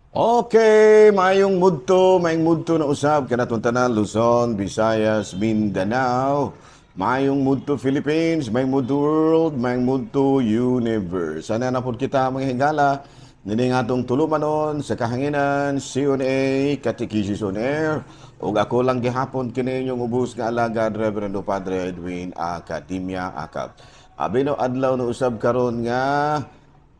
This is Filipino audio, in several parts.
Okay, maayong mudto na usab kanatong tanan Luzon, Visayas, Mindanao. Maayong mudto Philippines, maayong mudto world, maayong mudto universe. Sana na pod kita mga higala nini nga atong tulumanon sa kahanginan CNA Catechesis on Air ug ako lang gihapon kini inyong ubos nga alagad Reverendo Padre Edwin Academia Akap. Abi no adlaw no usab karon nga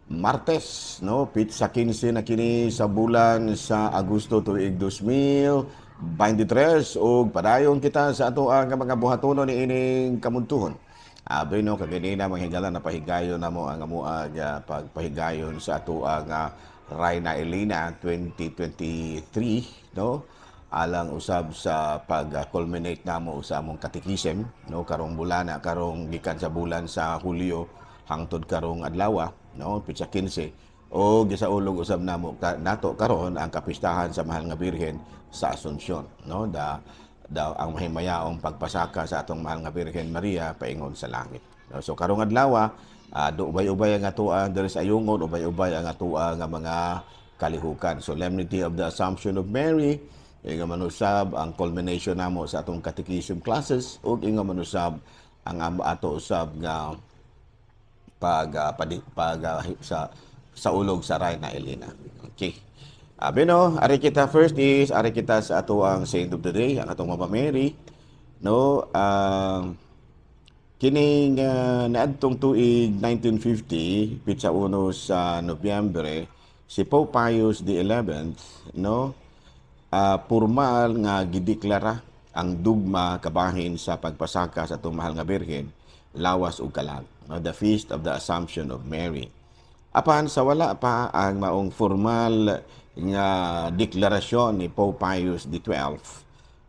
Martes, no? Sa 15 na kini sa bulan sa Agosto tuig 2023 ug padayon kita sa ato ang mga buhatonon ni ining kamuntuhon. Abi no kaganina mahigala na pahigayon namo ang amuag pagpahigayon sa ato ang Rayna Elena 2023, no? Alang usab sa pag-culminate namo sa among katikisem, no? Karong bulan na karong gikan sa bulan sa Hulyo hangtod karong adlaw, no, pitsa 15 o gisaulog usab namo nato karon ang kapistahan sa Mahal nga Birhen sa Asunsyon, no, ang mahimayaong pagpasaka sa atong Mahal nga Birhen Maria paingon sa langit, no? So karong adlaw ubay-ubay ang atoa diri sa ayungon, ubay-ubay ang atoa nga mga kalihukan. Solemnity of the Assumption of Mary, inga manusab ang culmination namo sa atong catechism classes ug inga manusab ang ato usab nga sa ulog sa Rayna Elena. Okay. Bino, ari kita first is ari kita sa ato ang Saint of the Day, ang atong Mama Mary, no. Kining naadtong tuig 1950 pitsa uno sa Nobyembre, si Pope Pius XI, no, formal nga gideklara ang dugma kabahin sa pagpasaka sa atong Mahal nga Birhen lawas ug kalag, the Feast of the Assumption of Mary. Apan sa wala pa ang maong formal nga deklarasyon ni Pope Pius XII,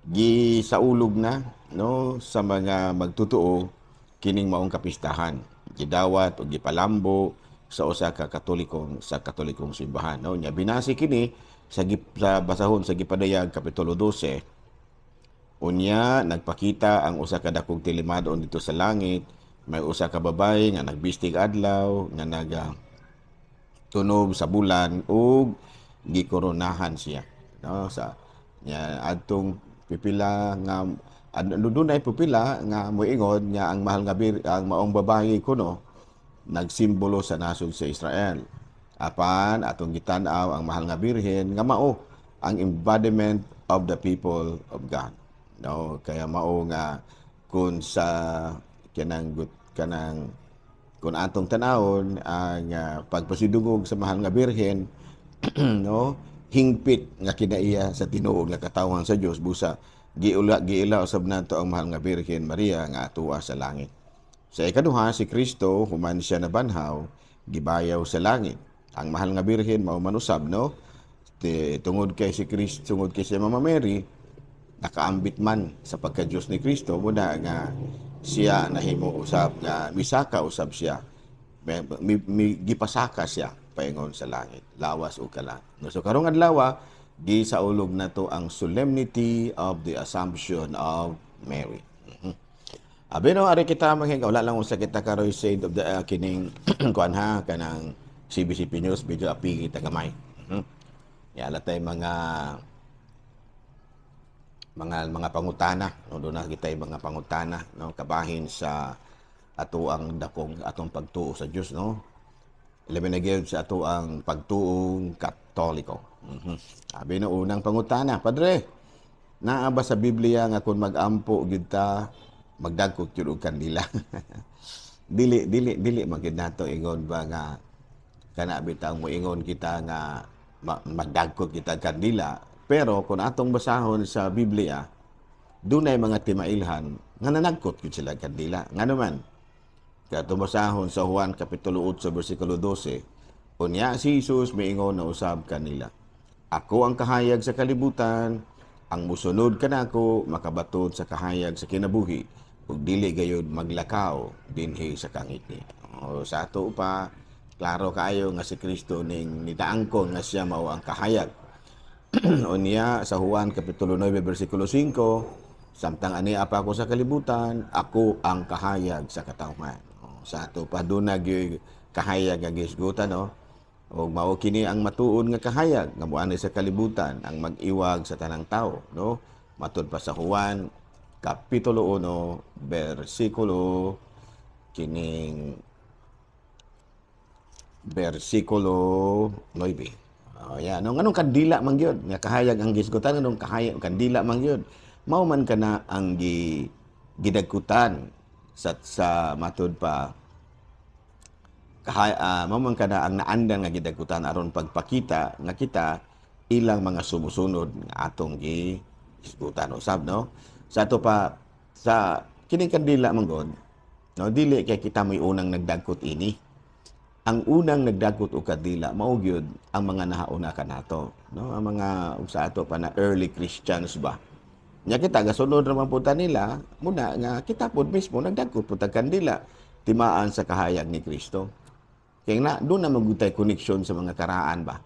gisaulog na, no, sa mga magtutuo kining maong kapistahan. Gidawat o gipalambo sa usa ka katolikong simbahan, no. Nya binasi kini sa basahon sa gipadayag Kapitulo 12. Unya, nagpakita ang usa ka dakong tilimadon dito sa langit. May usa ka babae nga nagbistig adlaw, nga tunog sa bulan ug gikoronahan siya. No, sa nya adtong pipila nga dunay pipila nga moingon nga ang mahal nga ang maong babae kuno nagsimbolo sa nasod sa Israel. Apan atong gitan-aw ang mahal nga birhen nga mao ang embodiment of the people of God. No, kaya mao nga kung sa kung atong tanawon ang pagpasidungog sa mahal nga birhen, no, hingpit nga kinaiya sa tinuod nga katawhan sa Dios busa giila usab nato ang mahal nga birhen Maria nga atuwa sa langit. Sa ikaduha, si Kristo human siya nabanhaw gibayaw sa langit. Ang mahal nga birhen mao manusab, no, tungod kay si Kristo, tungod kay si Mama Mary nakaambit man sa pagka-Diyos ni Kristo, muna nga siya nahimo usab nga misaka usab siya, gipasaka siya paingon sa langit, lawas o kalang. So karong adlaw, gisaulog na to ang Solemnity of the Assumption of Mary. Abino, ari kita maghinga, wala lang usa kita karoy Saint of the kining kuan ha, kanang CBCP News, medyo apigi tagamay. Yala tay mga pangutana, no, doon na kita mga pangutana, no, kabahin sa ato ang atong pagtuo sa Dios, no. Labi na gyud sa ato ang pagtuong Katoliko. Abi no unang pangutana, Padre, naa ba sa Biblia nga kung magampo gyud ta magdagkot gyud og kandila? dili magid nato ingon ba nga kana bitang moingon kita nga magdagkot kita kandila. Pero kung atong basahon sa Biblia, dunay mga timailhan nga nanagkot gyud sila kandila. Nga naman, katong basahon sa Juan Kapitulo 8 versikulo 12, unya si Jesus miingon na usab kanila, ako ang kahayag sa kalibutan, ang musunod kanako makabatud sa kahayag sa kinabuhi, ug dili gayud maglakaw dinhi sa kangiti. O sa ato pa, klaro kaayo nga si Kristo ning nitaangkon nga siya mao ang kahayag. Unya sa Juan Kapitulo 9 versikulo 5, samtang ani apa ako sa kalibutan, ako ang kahayag sa katawhan. Sa ato pa doon kahayag nga gisgutan, no, O mao kini ang matuod nga kahayag nga moanay sa kalibutan ang mag-iwag sa tanang tawo, no? Matud pa sa Juan kapitulo 1 bersikulo kining bersikulo 9. Yan. Anong kandila man gyud nga kahayag ang gisgutan, anong kahayag kandila man gyud. Mao man kana ang gidagkutan sa matud pa mao man kana ang naandan nga gidagkutan aron pagpakita nga kita ilang mga sumusunod nga atong gisgutan usab, no? Sa ato pa sa kining kandila man gud, no, dili kay kita may unang nagdagkot ini. Ang unang nagdagkot og kandila mao gyud ang mga nahauna kanato, no? Ang mga sa ato pa na early Christians ba. Nya kita gasunod ra man punta nila muna nga kita pud mismo nagdagkot pud tag kandila timaan sa kahayag ni Kristo. Kaya na doon na magutay connection sa mga karaan ba.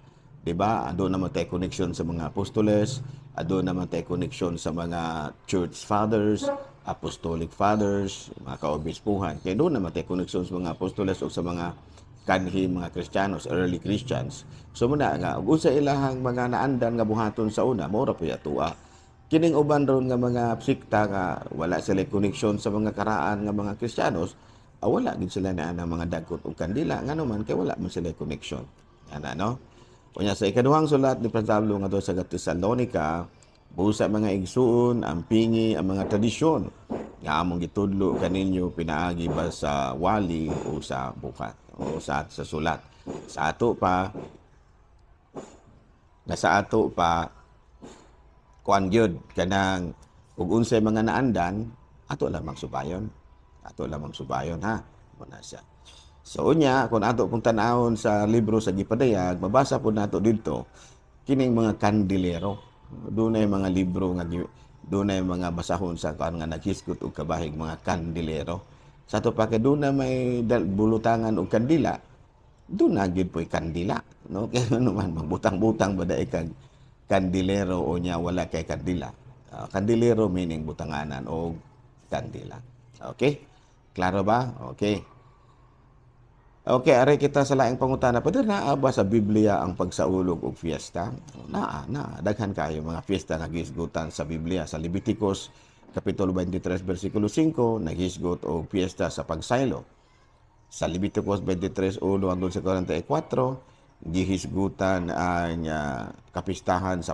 'Di ba? Doon na magutay connection sa mga apostoles, doon na magutay connection sa mga church fathers, apostolic fathers, mga kaobispuhan. Kaya doon na magutay connection sa mga apostoles o sa mga kanhi mga Kristiyanos, early Christians. So muna nga ug sa ilahang mga naandan nga buhaton sa una, mao ra puya tuwa. Kining uban ron nga mga sikta nga wala sila connection sa mga karaan nga mga Kristiyanos, wala gid sila na mga dagkot og kandila ngano man kay wala man sila connection. Ana no? Unya sa ikaduhang sulat ni Pablo ngadto sa Tesalonica, busa mga igsuon, ang pingi ang mga tradisyon nga among gitudlo kaninyo pinaagi ba sa wali o sa bukat o sa sulat. Sa ato pa kuan gyud kanang ug unsay mga naandan ato lamang subayon. Ato lamang subayon ha. Muna siya. So unya kung ato pong tan-awon sa libro sa gipadayag, mabasa po nato dito kining mga kandilero. Dunay mga libro nga dunay mga basahon sa kan nga naghisgot og kabahig mga kandilero. Sa ato pa kay dunay may bulutangan og kandila, duna gyud po'y kandila, no? Kaya ano man magbutang-butang ba daay kag kandilero o nya wala kay kandila. Kandilero meaning butanganan og kandila. Okay? Klaro ba? Okay. Okay, aray kita sa laing pangutana. Pwede na ba sa Biblia ang pagsaulog og fiesta? Daghan kayo mga fiesta nga gisgutan sa Biblia. Sa Leviticus kapitulo 23 bersikulo 5 naghisgot og fiesta sa pagsaylo. Sa Leviticus 23:1 hangtod sa 44 gihisgutan ang kapistahan sa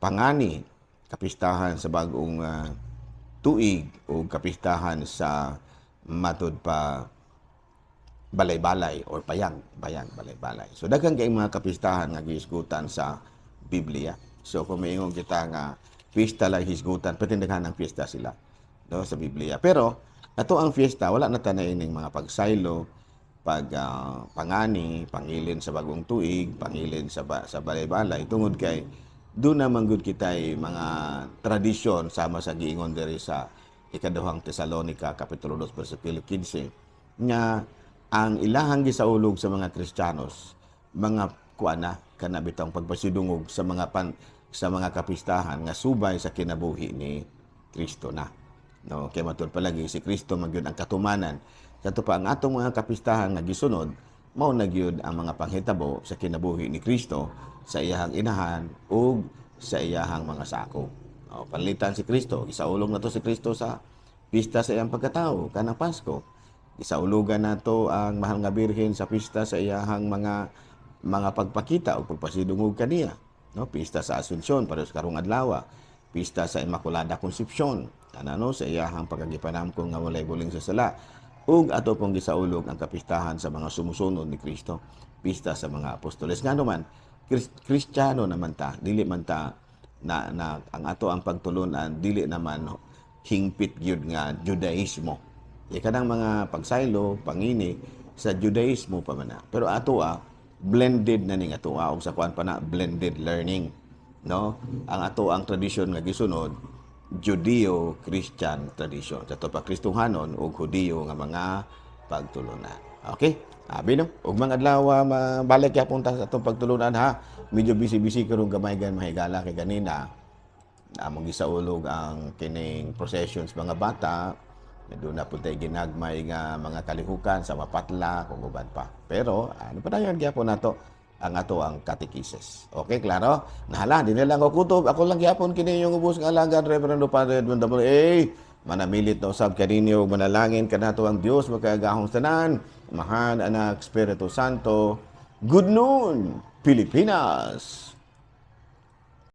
pangani, kapistahan sa bagong tuig o kapistahan sa matud pa balay-balay or bayang balay-balay. So daghang kay mga kapistahan nga gihisgutan sa Biblia. So kung maingon kita nga pista lang hisgutan, patindaghan ang pista sila, no, sa Biblia. Pero ato ang fiesta wala na tanay ning mga pagsaylo, pangani, pangilin sa bagong tuig, pangilin sa balay-balay tungod kay doon naman gud kitay mga tradisyon sama sa giingon diri sa ikaduhang Tesalonica kapitulo 2 bersikulo 15 nga ang ilahang gisaulog sa mga Kristiyanos mga kuana kana bitang pagpasidungog sa mga kapistahan nga subay sa kinabuhi ni Kristo na, no? Kay matud palagi si Kristo magyud ang katumanan kadto pa ang atong mga kapistahan nga gisunod mao na gyud ang mga panghitabo sa kinabuhi ni Kristo sa iyahang inahan ug sa iyahang mga sako. Panlitan si Kristo, isaulog na to si Kristo sa pista sa iyang pagkatao kanang Pasko. Isaulugan nato ang mahal nga birhen sa pista sa iyahang mga pagpakita o pagpasidungog kaniya, no? Pista sa Asunsyon pares karong adlaw, pista sa Immaculada Concepcion, ano sa iyahang pagagipanamkon nga walay buling sa sala. Ug ato pong gisaulog ang kapistahan sa mga sumusunod ni Kristo, pista sa mga apostoles. Ngano man Kristiyano naman ta, dili man ta na ang ato ang pagtulunan dili naman hingpit gyud nga Judaismo. Kanang mga pagsaylo, pangini sa Judaismo pa man na. Pero ato blended na ning ato og sa kuan pa na blended learning, no? Ang ato ang tradisyon nga gisunod Judeo-Christian tradition. Sa to pa Kristohanon ug Hudiyo nga mga pagtulunan. Okay? Abi no, ug mga adlaw mabalik gyapon ta sa atong pagtulunan ha. Medyo busy-busy karong gamay gan mahigala kay ganina. Among gisaulog ang kining processions mga bata Doon na po tayo ginagmay nga mga kalihukan sa mapatla, kung uban pa. Pero, ano pa na yan, gyapon nato ang ato ang katekises. Okay, klaro? Nahala, di na lang ako kutob. Ako lang gyapon kini yung ubos ng alagan, Reverendo Padre Edmond Damon. Manamilit na usab kaninyo, manalangin ka nato ang Diyos, magkagahong tanan, Amahan, Anak, Espiritu Santo. Good noon, Pilipinas!